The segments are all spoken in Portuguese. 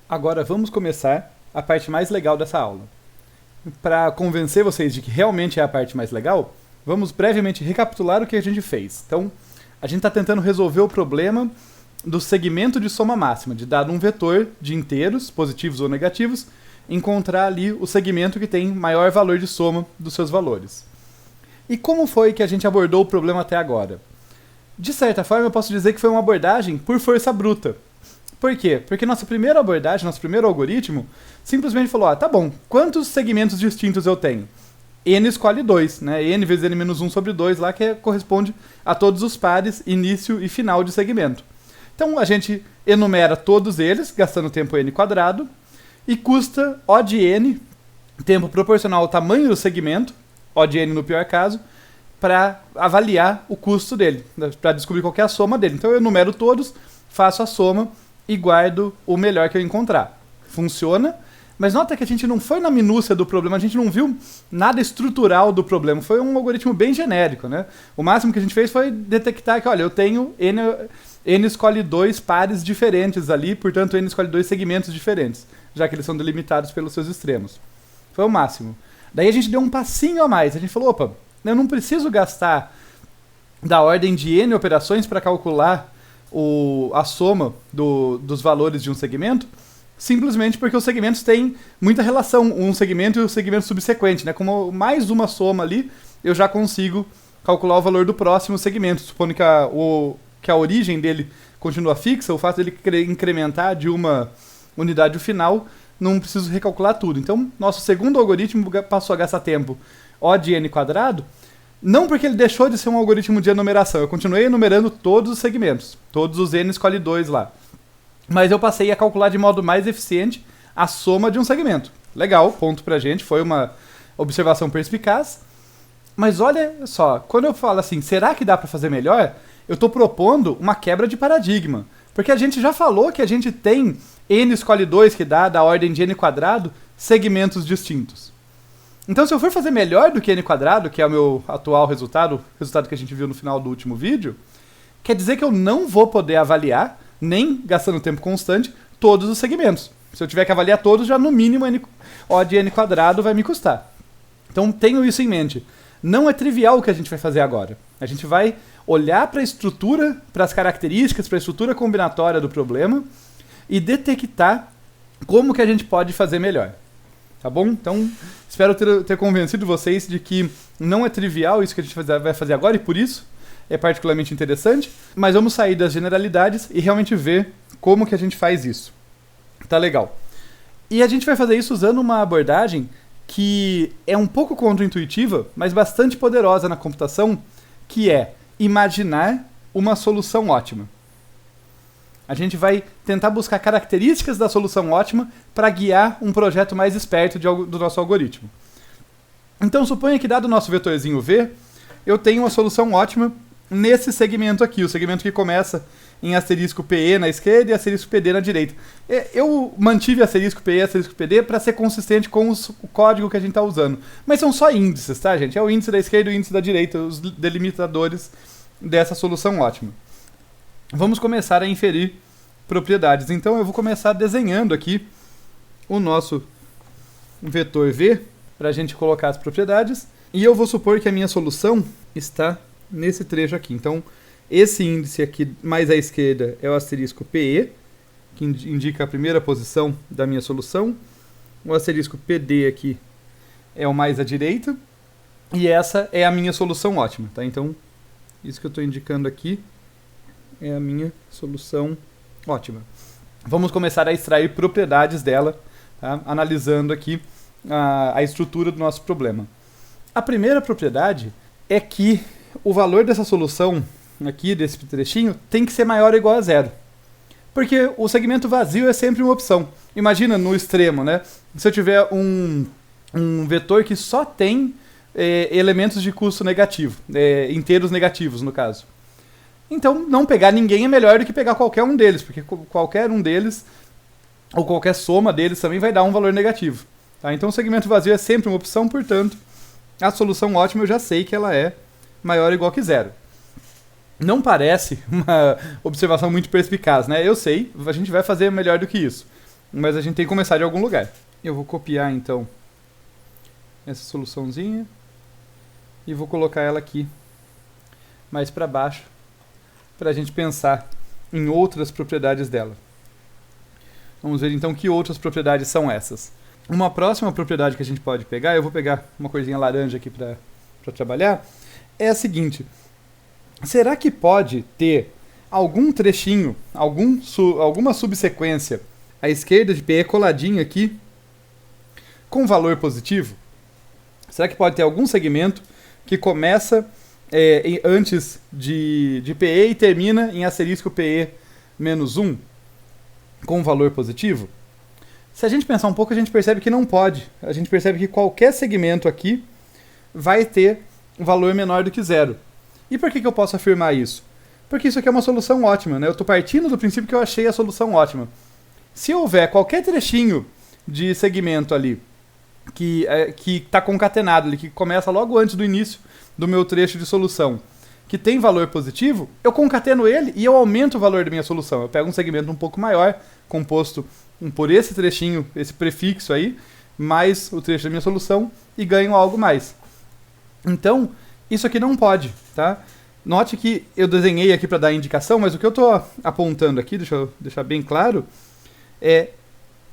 Agora vamos começar a parte mais legal dessa aula. Para convencer vocês de que realmente é a parte mais legal, vamos brevemente recapitular o que a gente fez. Então, a gente está tentando resolver o problema do segmento de soma máxima, de dado um vetor de inteiros, positivos ou negativos, encontrar ali o segmento que tem maior valor de soma dos seus valores. E como foi que a gente abordou o problema até agora? De certa forma, eu posso dizer que foi uma abordagem por força bruta. Por quê? Porque nossa primeira abordagem, nosso primeiro algoritmo, simplesmente falou, tá bom, quantos segmentos distintos eu tenho? N escolhe 2, né? N vezes N menos 1 sobre 2 lá, que corresponde a todos os pares, início e final de segmento. Então a gente enumera todos eles, gastando tempo N quadrado, e custa O de N, tempo proporcional ao tamanho do segmento, O de N no pior caso, para avaliar o custo dele, para descobrir qual que é a soma dele. Então eu enumero todos, faço a soma e guardo o melhor que eu encontrar. Funciona, mas nota que a gente não foi na minúcia do problema, a gente não viu nada estrutural do problema, foi um algoritmo bem genérico, né? O máximo que a gente fez foi detectar que, olha, eu tenho N escolhe 2 pares diferentes ali, portanto N escolhe 2 segmentos diferentes, já que eles são delimitados pelos seus extremos. Foi o máximo. Daí a gente deu um passinho a mais, a gente falou, opa, eu não preciso gastar da ordem de N operações para calcular a soma dos valores de um segmento, simplesmente porque os segmentos têm muita relação, um segmento e o segmento subsequente, né? Como mais uma soma ali, eu já consigo calcular o valor do próximo segmento, supondo que a origem dele continua fixa, o fato dele incrementar de uma unidade final, não preciso recalcular tudo. Então, nosso segundo algoritmo passou a gastar tempo O de N quadrado, não porque ele deixou de ser um algoritmo de enumeração, eu continuei enumerando todos os segmentos, todos os N escolhe 2 lá. Mas eu passei a calcular de modo mais eficiente a soma de um segmento. Legal, ponto pra gente, foi uma observação perspicaz. Mas olha só, quando eu falo assim, será que dá pra fazer melhor? Eu estou propondo uma quebra de paradigma. Porque a gente já falou que a gente tem N escolhe 2, que dá da ordem de N quadrado, segmentos distintos. Então, se eu for fazer melhor do que N quadrado, que é o meu atual resultado, o resultado que a gente viu no final do último vídeo, quer dizer que eu não vou poder avaliar, nem gastando tempo constante, todos os segmentos. Se eu tiver que avaliar todos, já no mínimo O de N quadrado vai me custar. Então, tenho isso em mente. Não é trivial o que a gente vai fazer agora. A gente vai olhar para a estrutura, para as características, para a estrutura combinatória do problema e detectar como que a gente pode fazer melhor. Tá bom? Então, espero ter convencido vocês de que não é trivial isso que a gente vai fazer agora e por isso é particularmente interessante, mas vamos sair das generalidades e realmente ver como que a gente faz isso. Tá legal. E a gente vai fazer isso usando uma abordagem que é um pouco contraintuitiva, mas bastante poderosa na computação, que é imaginar uma solução ótima. A gente vai tentar buscar características da solução ótima para guiar um projeto mais esperto do nosso algoritmo. Então, suponha que, dado o nosso vetorzinho V, eu tenho uma solução ótima nesse segmento aqui, o segmento que começa em asterisco PE na esquerda e asterisco PD na direita. Eu mantive asterisco PE e asterisco PD para ser consistente com o código que a gente está usando. Mas são só índices, tá, gente? É o índice da esquerda e o índice da direita, os delimitadores dessa solução ótima. Vamos começar a inferir propriedades. Então eu vou começar desenhando aqui o nosso vetor V para a gente colocar as propriedades. E eu vou supor que a minha solução está nesse trecho aqui. Então esse índice aqui mais à esquerda é o asterisco PE, que indica a primeira posição da minha solução. O asterisco PD aqui é o mais à direita. E essa é a minha solução ótima. Tá? Então isso que eu estou indicando aqui é a minha solução ótima. Vamos começar a extrair propriedades dela, tá? Analisando aqui a estrutura do nosso problema. A primeira propriedade é que o valor dessa solução aqui, desse trechinho, tem que ser maior ou igual a zero. Porque o segmento vazio é sempre uma opção. Imagina no extremo, né? Se eu tiver um vetor que só tem elementos de custo negativo, inteiros negativos no caso. Então, não pegar ninguém é melhor do que pegar qualquer um deles, porque qualquer um deles, ou qualquer soma deles também vai dar um valor negativo. Tá? Então, o segmento vazio é sempre uma opção, portanto, a solução ótima eu já sei que ela é maior ou igual que zero. Não parece uma observação muito perspicaz, né? Eu sei, a gente vai fazer melhor do que isso. mas a gente tem que começar de algum lugar. Eu vou copiar, então, essa soluçãozinha e vou colocar ela aqui mais para baixo, para a gente pensar em outras propriedades dela. Vamos ver então que outras propriedades são essas. Uma próxima propriedade que a gente pode pegar, eu vou pegar uma corzinha laranja aqui para trabalhar, é a seguinte: será que pode ter algum trechinho, alguma subsequência à esquerda de PE coladinho aqui com valor positivo? Será que pode ter algum segmento que começa antes de PE e termina em asterisco PE menos 1 com valor positivo? Se a gente pensar um pouco, a gente percebe que não pode. A gente percebe que qualquer segmento aqui vai ter um valor menor do que 0. E por que eu posso afirmar isso? Porque isso aqui é uma solução ótima, né? Eu estou partindo do princípio que eu achei a solução ótima. Se houver qualquer trechinho de segmento ali que está concatenado, ali, que começa logo antes do início do meu trecho de solução, que tem valor positivo, eu concateno ele e eu aumento o valor da minha solução. Eu pego um segmento um pouco maior, composto por esse trechinho, esse prefixo aí, mais o trecho da minha solução, e ganho algo mais. Então, isso aqui não pode, tá? Note que eu desenhei aqui para dar indicação, mas o que eu estou apontando aqui, deixa eu deixar bem claro, é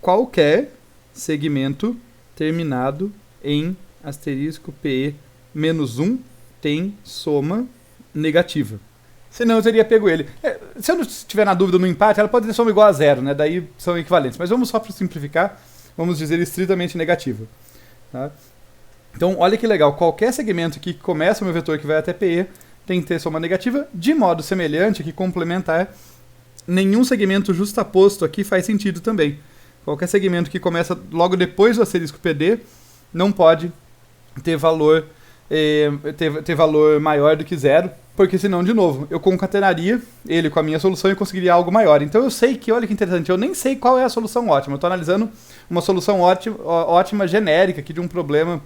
qualquer segmento terminado em asterisco PE menos 1 tem soma negativa. Senão eu teria pego ele. Se eu não estiver na dúvida no empate, ela pode ter soma igual a 0, né? Daí são equivalentes. Mas vamos só para simplificar, vamos dizer estritamente negativa. Tá? Então, olha que legal. Qualquer segmento que começa o meu vetor que vai até PE tem que ter soma negativa. De modo semelhante, que complementar, nenhum segmento justaposto aqui faz sentido também. Qualquer segmento que começa logo depois do asterisco PD não pode ter valor, ter valor maior do que 0, porque senão, de novo, eu concatenaria ele com a minha solução e conseguiria algo maior. Então eu sei que, olha que interessante, eu nem sei qual é a solução ótima. Eu estou analisando uma solução ótima genérica aqui de um problema,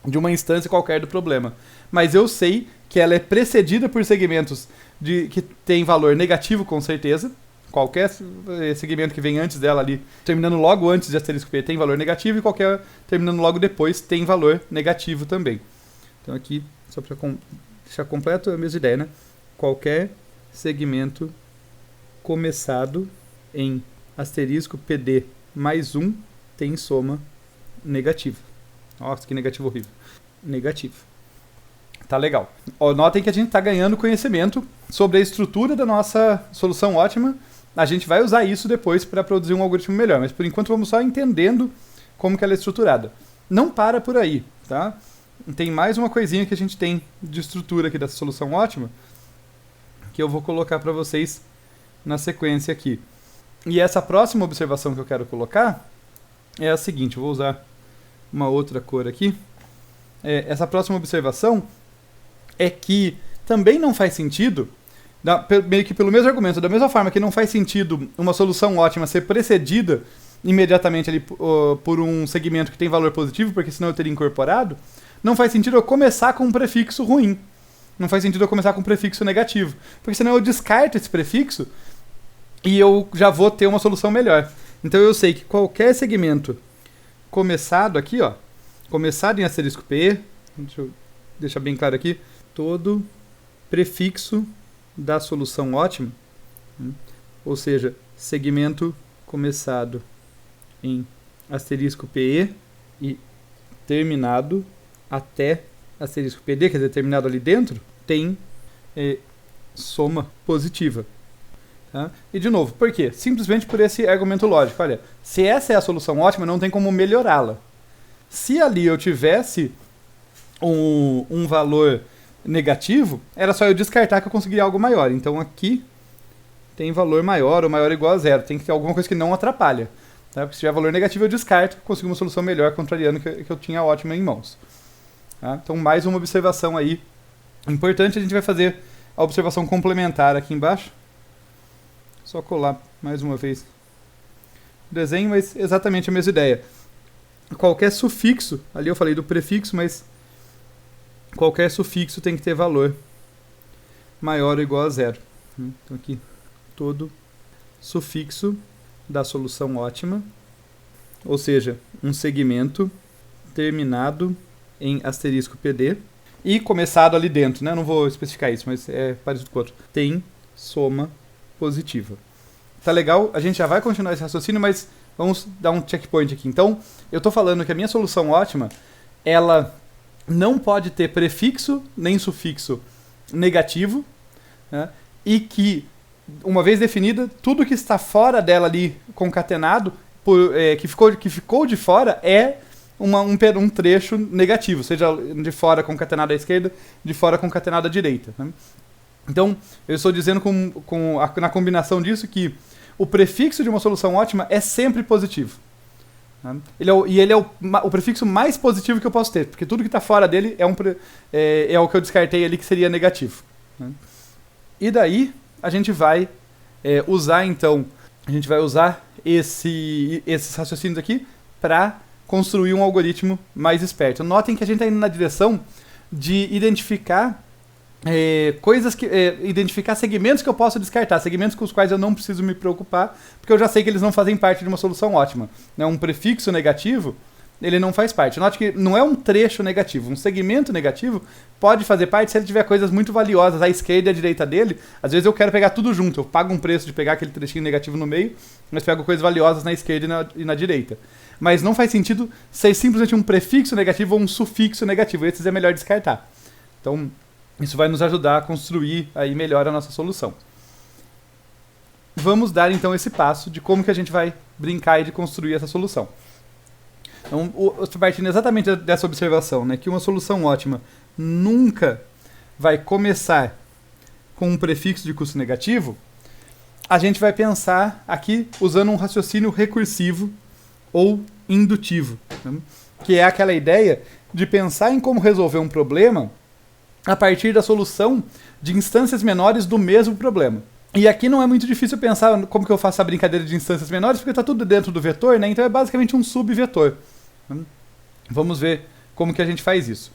de uma instância qualquer do problema. Mas eu sei que ela é precedida por segmentos que tem valor negativo com certeza. Qualquer segmento que vem antes dela ali, terminando logo antes de asterisco P, tem valor negativo, e qualquer terminando logo depois tem valor negativo também. Então aqui, só para deixar completo a mesma ideia, né? Qualquer segmento começado em asterisco PD mais 1 tem soma negativa. Nossa, que negativo horrível. Negativo. Tá legal. Notem que a gente está ganhando conhecimento sobre a estrutura da nossa solução ótima. A gente vai usar isso depois para produzir um algoritmo melhor, mas por enquanto vamos só entendendo como que ela é estruturada. Não para por aí, tá? Tem mais uma coisinha que a gente tem de estrutura aqui dessa solução ótima, que eu vou colocar para vocês na sequência aqui. E essa próxima observação que eu quero colocar é a seguinte, eu vou usar uma outra cor aqui. Essa próxima observação é que também não faz sentido, meio que pelo mesmo argumento, da mesma forma que não faz sentido uma solução ótima ser precedida imediatamente ali por um segmento que tem valor positivo, porque senão eu teria incorporado, não faz sentido eu começar com um prefixo ruim. Não faz sentido eu começar com um prefixo negativo, porque senão eu descarto esse prefixo e eu já vou ter uma solução melhor. Então eu sei que qualquer segmento começado aqui, ó, começado em asterisco P, deixa eu deixar bem claro aqui, todo prefixo da solução ótima, ou seja, segmento começado em asterisco PE e terminado até asterisco PD, quer dizer, terminado ali dentro, tem soma positiva. Tá? E de novo, por quê? Simplesmente por esse argumento lógico. Olha, se essa é a solução ótima, não tem como melhorá-la. Se ali eu tivesse um valor negativo, era só eu descartar que eu conseguiria algo maior. Então aqui tem valor maior ou maior ou igual a 0. Tem que ter alguma coisa que não atrapalha. Tá? Porque se tiver valor negativo, eu descarto, consigo uma solução melhor, contrariando que eu tinha ótima em mãos. Tá? Então mais uma observação aí importante. A gente vai fazer a observação complementar aqui embaixo. Só colar mais uma vez o desenho, mas exatamente a mesma ideia. Qualquer sufixo, ali eu falei do prefixo, mas qualquer sufixo tem que ter valor maior ou igual a 0. Então aqui, todo sufixo da solução ótima ou seja, um segmento terminado em asterisco PD e começado ali dentro, né? Não vou especificar isso, mas é parecido com o outro. Tem soma positiva. Tá legal? A gente já vai continuar esse raciocínio, mas vamos dar um checkpoint aqui. Então, eu estou falando que a minha solução ótima, ela não pode ter prefixo nem sufixo negativo, né? E que, uma vez definida, tudo que está fora dela ali concatenado, que ficou de fora, é um trecho negativo, seja de fora concatenado à esquerda, de fora concatenado à direita, né? Então, eu estou dizendo na combinação disso que o prefixo de uma solução ótima é sempre positivo, né? Ele é o prefixo mais positivo que eu posso ter, porque tudo que está fora dele é o que eu descartei ali que seria negativo, né? E daí a gente vai usar esses raciocínios aqui para construir um algoritmo mais esperto. Notem que a gente está indo na direção de identificar identificar segmentos que eu posso descartar, segmentos com os quais eu não preciso me preocupar, porque eu já sei que eles não fazem parte de uma solução ótima, né? Um prefixo negativo, ele não faz parte. Note que não é um trecho negativo, um segmento negativo pode fazer parte se ele tiver coisas muito valiosas à esquerda e à direita dele. Às vezes eu quero pegar tudo junto, eu pago um preço de pegar aquele trechinho negativo no meio, mas pego coisas valiosas na esquerda e na direita. Mas não faz sentido ser simplesmente um prefixo negativo ou um sufixo negativo, esses é melhor descartar. Então, isso vai nos ajudar a construir aí melhor a nossa solução. Vamos dar então esse passo de como que a gente vai brincar e de construir essa solução. Então, partindo exatamente dessa observação, né, que uma solução ótima nunca vai começar com um prefixo de custo negativo, a gente vai pensar aqui usando um raciocínio recursivo ou indutivo, né, que é aquela ideia de pensar em como resolver um problema a partir da solução de instâncias menores do mesmo problema. E aqui não é muito difícil pensar como que eu faço a brincadeira de instâncias menores, porque está tudo dentro do vetor, né? Então é basicamente um subvetor. Vamos ver como que a gente faz isso.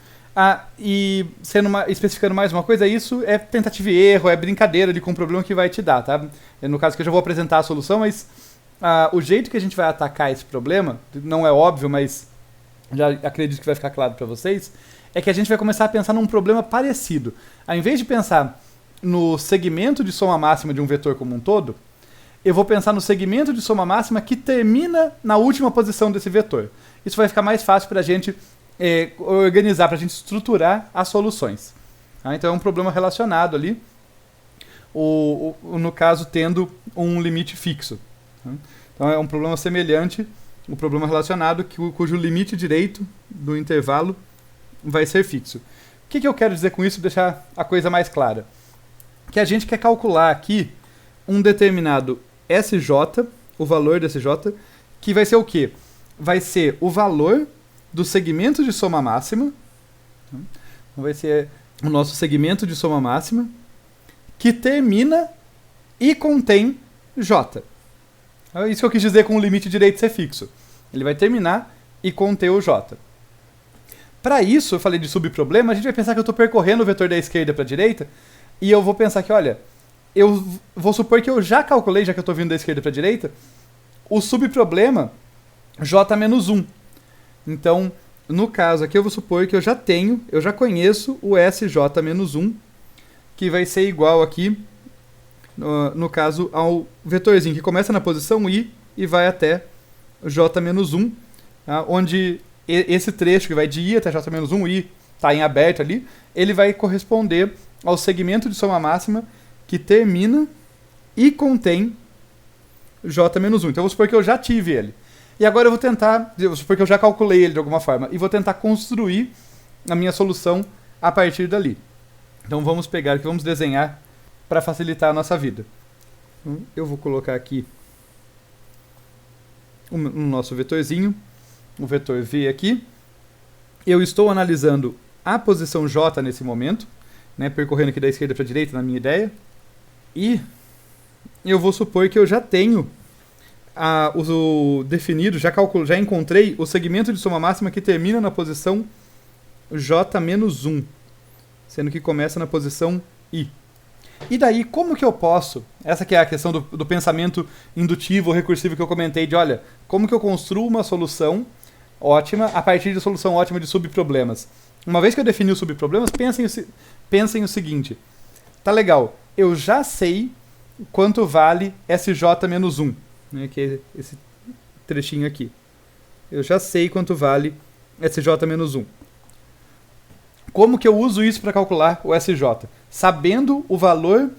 E especificando mais uma coisa, isso é tentativa e erro, é brincadeira ali com o problema que vai te dar, tá? No caso que eu já vou apresentar a solução, mas o jeito que a gente vai atacar esse problema, não é óbvio, mas já acredito que vai ficar claro para vocês, é que a gente vai começar a pensar num problema parecido. Ao invés de pensar no segmento de soma máxima de um vetor como um todo, eu vou pensar no segmento de soma máxima que termina na última posição desse vetor. Isso vai ficar mais fácil para a gente organizar, para a gente estruturar as soluções. Então é um problema relacionado ali, no caso tendo um limite fixo. Então é um problema semelhante, um problema relacionado cujo limite direito do intervalo vai ser fixo. O que eu quero dizer com isso, deixar a coisa mais clara? Que a gente quer calcular aqui um determinado SJ, o valor desse SJ, que vai ser o quê? Vai ser o valor do segmento de soma máxima, então vai ser o nosso segmento de soma máxima, que termina e contém J. É isso que eu quis dizer com o limite direito ser fixo. Ele vai terminar e conter o J. Para isso, eu falei de subproblema, a gente vai pensar que eu estou percorrendo o vetor da esquerda para a direita, e eu vou pensar que, olha, eu vou supor que eu já calculei, já que eu estou vindo da esquerda para a direita, o subproblema J-1. Então, no caso aqui, eu vou supor que eu já conheço o SJ-1, que vai ser igual aqui, no caso, ao vetorzinho que começa na posição I e vai até J-1, tá? Onde esse trecho que vai de I até J-1, I está em aberto ali, ele vai corresponder ao segmento de soma máxima que termina e contém J-1. Então, eu vou supor que eu já tive ele. E agora eu vou supor que eu já calculei ele de alguma forma, e vou tentar construir a minha solução a partir dali. Então, vamos pegar aqui, vamos desenhar para facilitar a nossa vida. Então, eu vou colocar aqui o nosso vetorzinho, o vetor V aqui. Eu estou analisando a posição J nesse momento, né, percorrendo aqui da esquerda para a direita na minha ideia. E eu vou supor que eu já tenho definido, já encontrei o segmento de soma máxima que termina na posição J-1, sendo que começa na posição I. E daí, como que eu posso, essa que é a questão do pensamento indutivo ou recursivo que eu comentei, de olha, como que eu construo uma solução ótima a partir de solução ótima de subproblemas. Uma vez que eu defini os subproblemas, pensem o seguinte, tá legal, eu já sei quanto vale SJ-1, né, que é esse trechinho aqui. Eu já sei quanto vale SJ-1. Como que eu uso isso para calcular o SJ? Sabendo o valor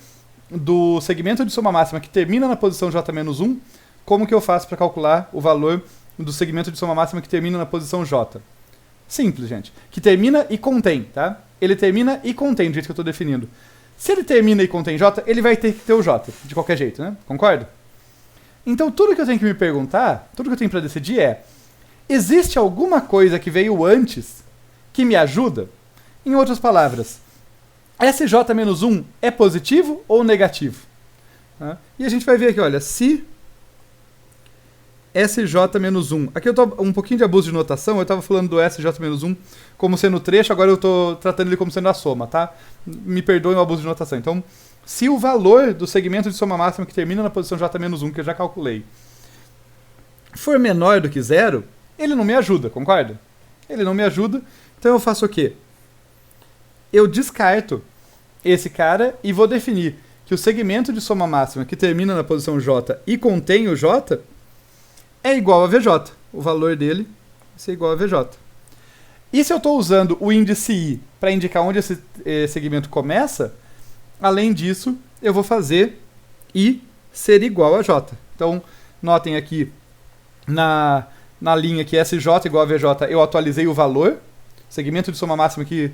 do segmento de soma máxima que termina na posição J-1, como que eu faço para calcular o valor do segmento de soma máxima que termina na posição J? Simples, gente. Que termina e contém, tá? Ele termina e contém, do jeito que eu estou definindo. Se ele termina e contém J, ele vai ter que ter o J, de qualquer jeito, né? Concorda? Então, tudo que eu tenho que me perguntar, tudo que eu tenho para decidir é: existe alguma coisa que veio antes que me ajuda? Em outras palavras, SJ-1 é positivo ou negativo? Tá? E a gente vai ver aqui, olha, se SJ-1, aqui eu estou um pouquinho de abuso de notação, eu estava falando do SJ-1 como sendo o trecho, agora eu estou tratando ele como sendo a soma, tá? Me perdoem o abuso de notação. Então, se o valor do segmento de soma máxima que termina na posição J-1, que eu já calculei, for menor do que 0, ele não me ajuda, concorda? Ele não me ajuda, então eu faço o quê? Eu descarto esse cara e vou definir que o segmento de soma máxima que termina na posição J e contém o J é igual a VJ. O valor dele vai ser igual a VJ. E se eu estou usando o índice I para indicar onde esse segmento começa, além disso, eu vou fazer I ser igual a J. Então, notem aqui na linha que SJ igual a VJ, eu atualizei o valor. Segmento de soma máxima que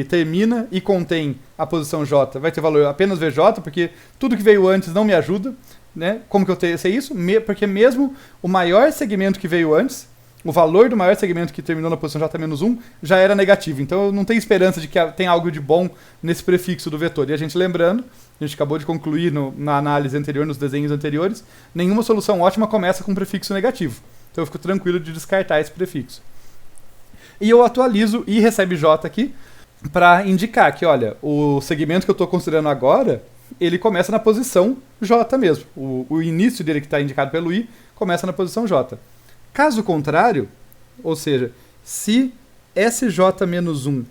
termina e contém a posição J vai ter valor apenas VJ, porque tudo que veio antes não me ajuda. Né? Como que eu sei isso? Porque mesmo o maior segmento que veio antes, o valor do maior segmento que terminou na posição J-1 já era negativo. Então eu não tenho esperança de que tenha algo de bom nesse prefixo do vetor. E a gente lembrando, a gente acabou de concluir na análise anterior, nos desenhos anteriores, nenhuma solução ótima começa com um prefixo negativo. Então eu fico tranquilo de descartar esse prefixo. E eu atualizo I recebe J aqui para indicar que, olha, o segmento que eu estou considerando agora, ele começa na posição J mesmo. O início dele, que está indicado pelo I, começa na posição J. Caso contrário, ou seja, se SJ-1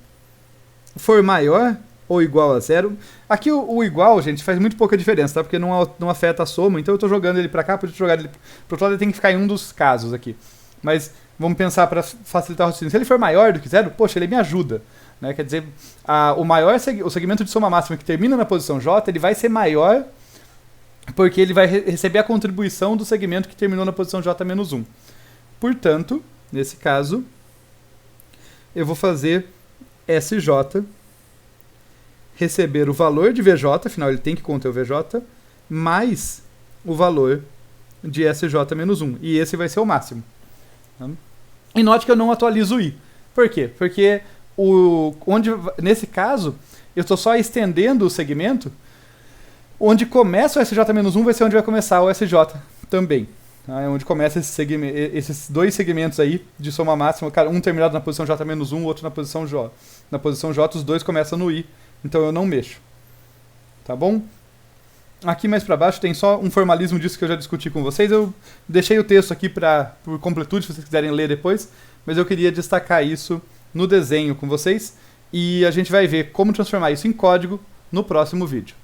for maior ou igual a 0, aqui o igual, gente, faz muito pouca diferença, tá? Porque não afeta a soma, então eu estou jogando ele para cá, para jogar ele para o outro lado, ele tem que ficar em um dos casos aqui. Mas vamos pensar para facilitar o raciocínio. Se ele for maior do que 0, poxa, ele me ajuda. Né? Quer dizer, o segmento de soma máxima que termina na posição J, ele vai ser maior porque ele vai receber a contribuição do segmento que terminou na posição J-1. Portanto, nesse caso, eu vou fazer SJ receber o valor de VJ, afinal ele tem que conter o VJ, mais o valor de SJ-1. E esse vai ser o máximo. E note que eu não atualizo o I. Por quê? Porque nesse caso, eu estou só estendendo o segmento. Onde começa o SJ-1 vai ser onde vai começar o SJ também. Tá? É onde começa esses dois segmentos aí de soma máxima, um terminado na posição J-1, outro na posição J. Na posição J, os dois começam no I, então eu não mexo. Tá bom? Aqui mais para baixo tem só um formalismo disso que eu já discuti com vocês. Eu deixei o texto aqui por completude, se vocês quiserem ler depois, mas eu queria destacar isso no desenho com vocês, e a gente vai ver como transformar isso em código no próximo vídeo.